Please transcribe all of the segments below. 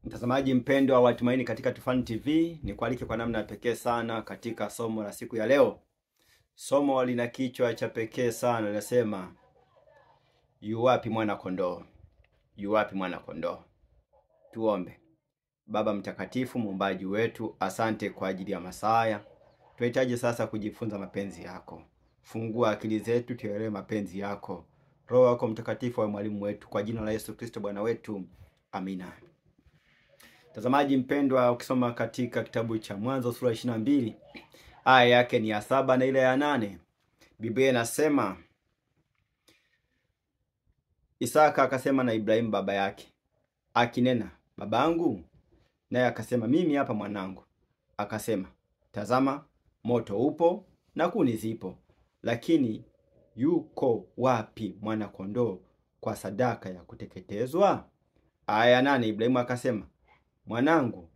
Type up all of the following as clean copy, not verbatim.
Mtazamaji mpendwa wa Tumaini katika Tufani TV, ni kualike kwa namna pekee sana katika somo la siku ya leo. Somo lina kichwa cha pekee sana, linasema yu wapi mwana kondoo? Yu wapi mwana kondoo? Tuombe. Baba mtakatifu, muumbaji wetu, asante kwa ajili ya Masaya. Tunahitaji sasa kujifunza mapenzi yako. Fungua akili zetu tuelewe mapenzi yako. Roho wako mtakatifu wa mwalimu wetu, kwa jina la Yesu Kristo Bwana wetu. Amina. Mtazamaji mpendwa, ukisoma katika kitabu cha Mwanzo sura 22, aya yake ni ya 7 na ile ya 8. Biblia inasema, Isaka akasema na Ibrahimu baba yake, akinena, babangu? Naye akasema, mimi hapa mwanangu. Akasema, tazama, moto upo na kuni zipo, lakini yuko wapi mwana kondoo kwa sadaka ya kuteketezwa? Aya ya 8, Ibrahimu akasema, mwanangu,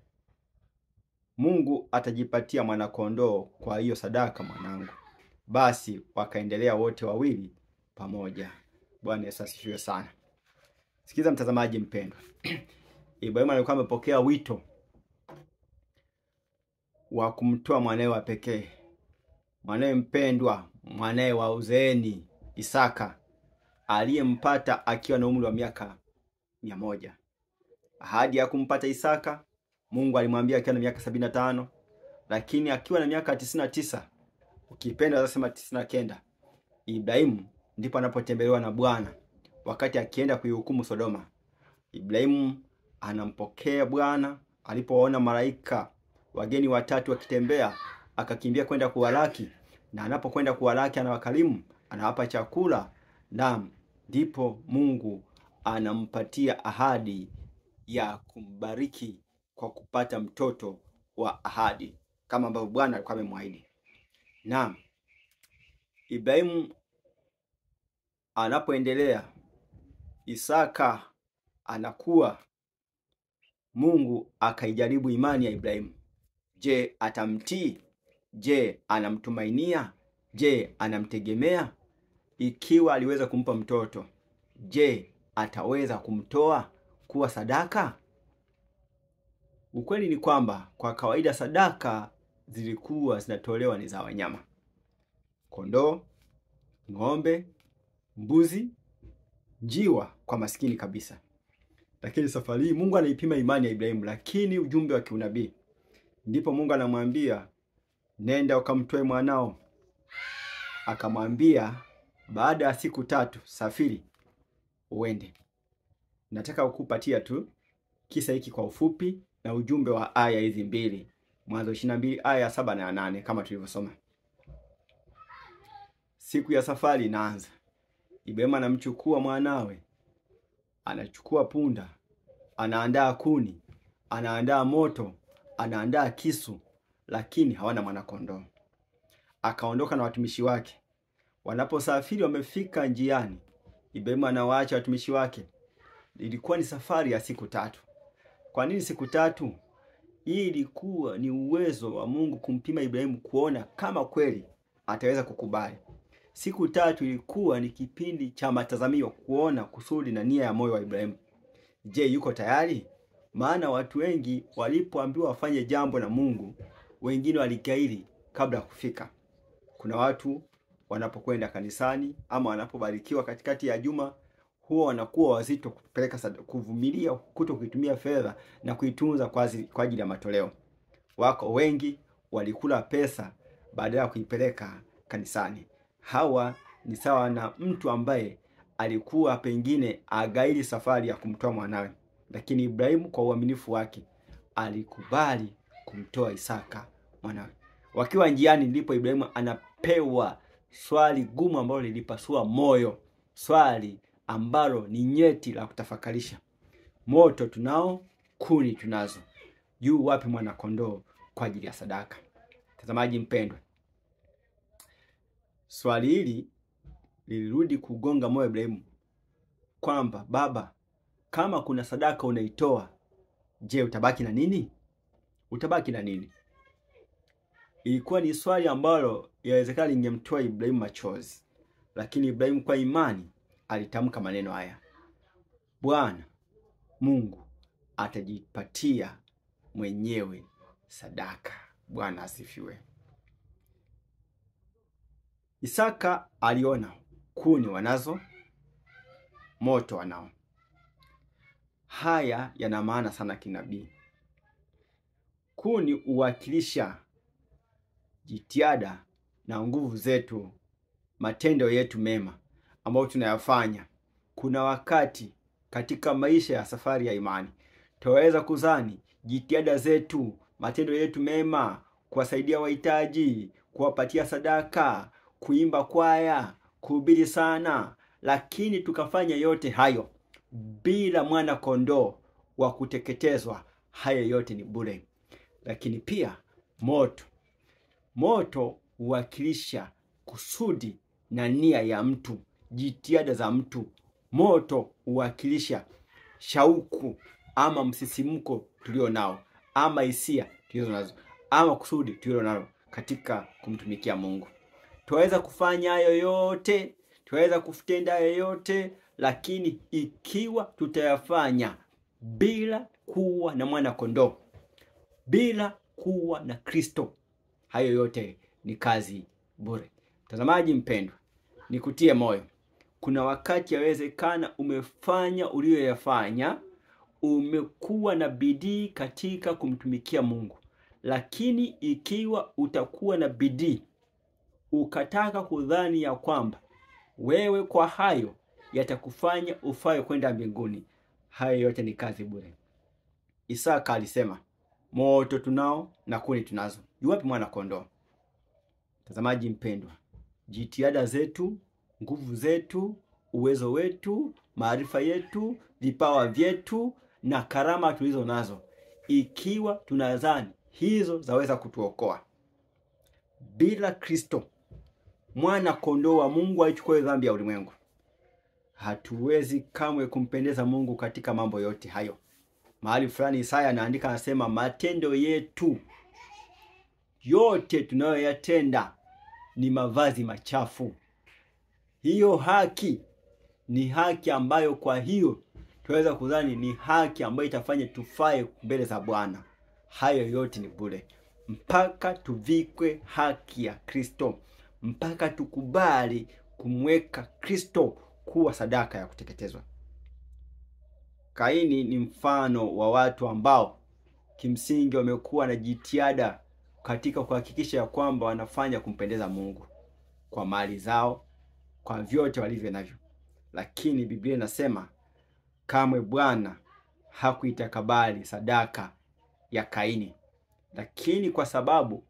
Mungu atajipatia mwana kondoo kwa hiyo sadaka mwanangu. Basi wakaendelea wote wawili pamoja. Bwana Yesu asifiwe sana. Sikiza mtazamaji mpendwa. Ibrahimu alikuwa amepokea wito wa kumtoa mwanae wa pekee, mwanae mpendwa, mwanae wa uzeeni, Isaka, aliyempata akiwa na umri wa miaka 100. Ahadi ya kumpata Isaka Mungu alimwambia akiwa na miaka 75, lakini akiwa na miaka 99, ukipenda unasema 99, Ibrahimu ndipo anapotembelewa na Bwana wakati akienda kuihukumu Sodoma. Ibrahimu anampokea Bwana. Alipoona malaika wageni watatu wakitembea, akakimbia kwenda kuwalaki, na anapokwenda kuwalaki anawakarimu, anawapa chakula, na ndipo Mungu anampatia ahadi ya kumbariki kwa kupata mtoto wa ahadi, kama ambavyo Bwana alikuwa amemwahidi. Naam, Ibrahimu anapoendelea, Isaka anakuwa, Mungu akaijaribu imani ya Ibrahimu. Je, atamtii? Je, anamtumainia? Je, anamtegemea? Ikiwa aliweza kumpa mtoto, je, ataweza kumtoa kuwa sadaka? Ukweli ni kwamba kwa kawaida sadaka zilikuwa zinatolewa ni za wanyama: kondoo, ng'ombe, mbuzi, njiwa kwa maskini kabisa. Lakini safari hii Mungu anaipima imani ya Ibrahimu, lakini ujumbe wa kiunabii. Ndipo Mungu anamwambia, nenda ukamtoe mwanao. Akamwambia, baada ya siku 3 safiri uende. Nataka kukupatia tu kisa hiki kwa ufupi na ujumbe wa aya hizi mbili, Mwanzo 22 aya 7 na 8, kama tulivyosoma. Siku ya safari inaanza. Ibrahimu anamchukua mwanawe, anachukua punda, anaandaa kuni, anaandaa moto, anaandaa kisu, lakini hawana mwana kondoo. Akaondoka na watumishi wake. Wanaposafiri wamefika njiani, Ibrahimu anawaacha watumishi wake. Ilikuwa ni safari ya siku 3. Kwa nini siku 3? Hii ilikuwa ni uwezo wa Mungu kumpima Ibrahimu, kuona kama kweli ataweza kukubali. Siku 3 ilikuwa ni kipindi cha matazamio, kuona kusudi na nia ya moyo wa Ibrahimu. Je, yuko tayari? Maana watu wengi walipoambiwa wafanye jambo na Mungu, wengine walikaidi kabla ya kufika. Kuna watu wanapokwenda kanisani ama wanapobarikiwa katikati ya juma, huwa wanakuwa wazito kupeleka kuvumilia kuto kuitumia fedha na kuitunza kwa ajili ya matoleo. Wako wengi walikula pesa badala ya kuipeleka kanisani. Hawa ni sawa na mtu ambaye alikuwa pengine agairi safari ya kumtoa mwanawe, lakini Ibrahimu kwa uaminifu wake alikubali kumtoa Isaka mwanawe. Wakiwa njiani, ndipo Ibrahimu anapewa swali gumu ambalo lilipasua moyo, swali ambalo ni nyeti la kutafakarisha. Moto tunao, kuni tunazo, yu wapi mwana kondoo kwa ajili ya sadaka? Tazamaji mpendwa, swali hili lilirudi kugonga moyo Ibrahimu kwamba, baba, kama kuna sadaka unaitoa, je, utabaki na nini? Utabaki na nini? Ilikuwa ni swali ambalo inawezekana lingemtoa Ibrahimu machozi, lakini Ibrahimu kwa imani alitamka maneno haya: Bwana Mungu atajipatia mwenyewe sadaka. Bwana asifiwe. Isaka aliona kuni wanazo, moto wanao. Haya yana maana sana kinabii. Kuni huwakilisha jitihada na nguvu zetu, matendo yetu mema ambayo tunayafanya. Kuna wakati katika maisha ya safari ya imani tunaweza kuzani jitihada zetu, matendo yetu mema, kuwasaidia wahitaji, kuwapatia sadaka, kuimba kwaya, kuhubiri sana, lakini tukafanya yote hayo bila mwana kondoo wa kuteketezwa, hayo yote ni bure. Lakini pia moto huwakilisha kusudi na nia ya mtu, jitihada za mtu. Moto huwakilisha shauku ama msisimko tulio nao, ama hisia tulizo nazo, ama kusudi tulio nalo katika kumtumikia Mungu. Tuweza kufanya hayo yote, tuweza kutenda hayo yote, lakini ikiwa tutayafanya bila kuwa na mwana kondoo, bila kuwa na Kristo, hayo yote ni kazi bure. Mtazamaji mpendwa, nikutie moyo. Kuna wakati yawezekana umefanya uliyoyafanya, umekuwa na bidii katika kumtumikia Mungu, lakini ikiwa utakuwa na bidii ukataka kudhani ya kwamba wewe kwa hayo yatakufanya ufaye kwenda mbinguni, hayo yote ni kazi bure. Isaka alisema, moto tunao na kuni tunazo, yuwapi mwana kondoo? Mtazamaji mpendwa, jitihada zetu, nguvu zetu, uwezo wetu, maarifa yetu, vipawa vyetu na karama tulizo nazo, ikiwa tunadhani hizo zaweza kutuokoa, bila Kristo, mwana kondoo wa Mungu aichukue dhambi ya ulimwengu, hatuwezi kamwe kumpendeza Mungu katika mambo yote hayo. Mahali fulani Isaya anaandika, anasema matendo yetu yote tunayoyatenda ni mavazi machafu. Hiyo haki ni haki ambayo kwa hiyo tunaweza kudhani ni haki ambayo itafanya tufae mbele za Bwana. Hayo yote ni bure mpaka tuvikwe haki ya Kristo, mpaka tukubali kumweka Kristo kuwa sadaka ya kuteketezwa. Kaini ni mfano wa watu ambao kimsingi wamekuwa na jitihada katika kuhakikisha ya kwamba wanafanya kumpendeza Mungu kwa mali zao, kwa vyote walivyo navyo. Lakini Biblia inasema kamwe Bwana hakuitakabali sadaka ya Kaini. Lakini kwa sababu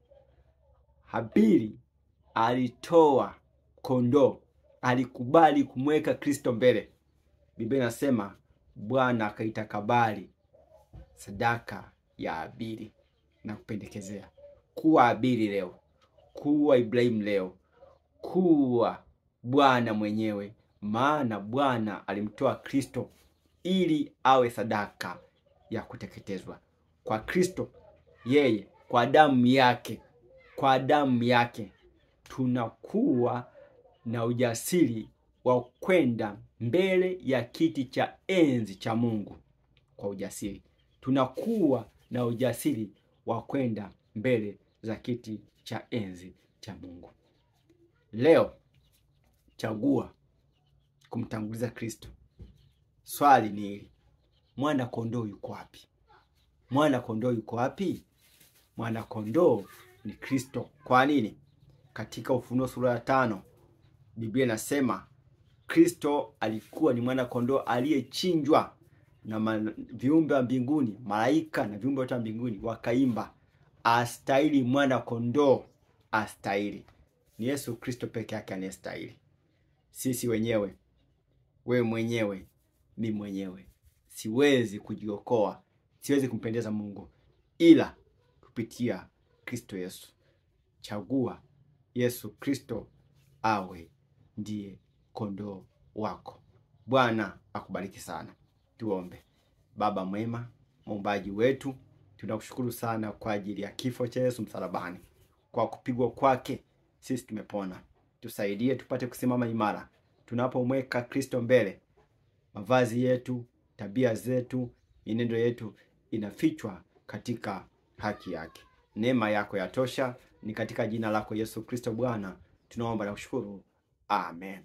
Habili alitoa kondoo, alikubali kumweka Kristo mbele, Biblia inasema Bwana akaitakabali sadaka ya Habili. Na kupendekezea kuwa Habili leo, kuwa Ibrahimu leo, kuwa Bwana mwenyewe, maana Bwana alimtoa Kristo ili awe sadaka ya kuteketezwa. Kwa Kristo, yeye kwa damu yake tunakuwa na ujasiri wa kwenda mbele ya kiti cha enzi cha Mungu. Kwa ujasiri tunakuwa na ujasiri wa kwenda mbele za kiti cha enzi cha Mungu. Leo chagua kumtanguliza Kristo. Swali ni hili: mwana kondoo yuko wapi? Mwana kondoo yuko wapi? Mwana kondoo ni Kristo. Kwa nini? Katika Ufunuo sura ya 5 Biblia inasema Kristo alikuwa ni mwana kondoo aliyechinjwa, na viumbe wa mbinguni, malaika na viumbe wote wa mbinguni wakaimba, astahili mwana kondoo, astahili. Ni Yesu Kristo peke yake anayestahili. Sisi wenyewe, wewe mwenyewe, mimi mwenyewe, siwezi kujiokoa, siwezi kumpendeza Mungu ila kupitia Kristo Yesu. Chagua Yesu Kristo awe ndiye kondoo wako. Bwana akubariki sana. Tuombe. Baba mwema, muumbaji wetu, tunakushukuru sana kwa ajili ya kifo cha Yesu msalabani. Kwa kupigwa kwake sisi tumepona. Tusaidie tupate kusimama imara tunapomweka Kristo mbele. Mavazi yetu, tabia zetu, Mienendo yetu inafichwa katika haki yake. Neema yako yatosha. Ni katika jina lako Yesu Kristo Bwana tunaomba na kushukuru. Amen.